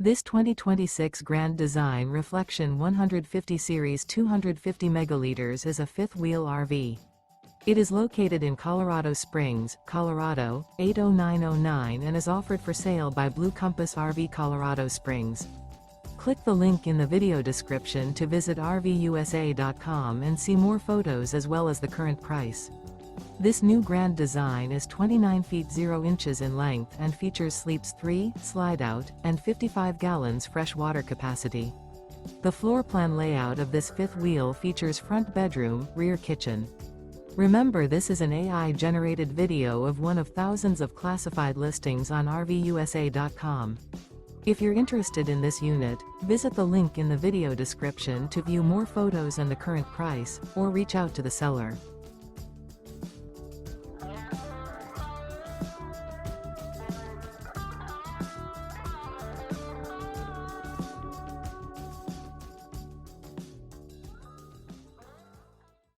This 2026 Grand Design Reflection 150 Series 250 megaliters is a fifth-wheel RV. It is located in Colorado Springs, Colorado, 80909 and is offered for sale by Blue Compass RV Colorado Springs. Click the link in the video description to visit RVUSA.com and see more photos as well as the current price. This new Grand Design is 29 feet 0 inches in length and features sleeps 3, slide-out, and 55 gallons fresh water capacity. The floor plan layout of this fifth wheel features front bedroom, rear kitchen. Remember, this is an AI-generated video of one of thousands of classified listings on RVUSA.com. If you're interested in this unit, visit the link in the video description to view more photos and the current price, or reach out to the seller.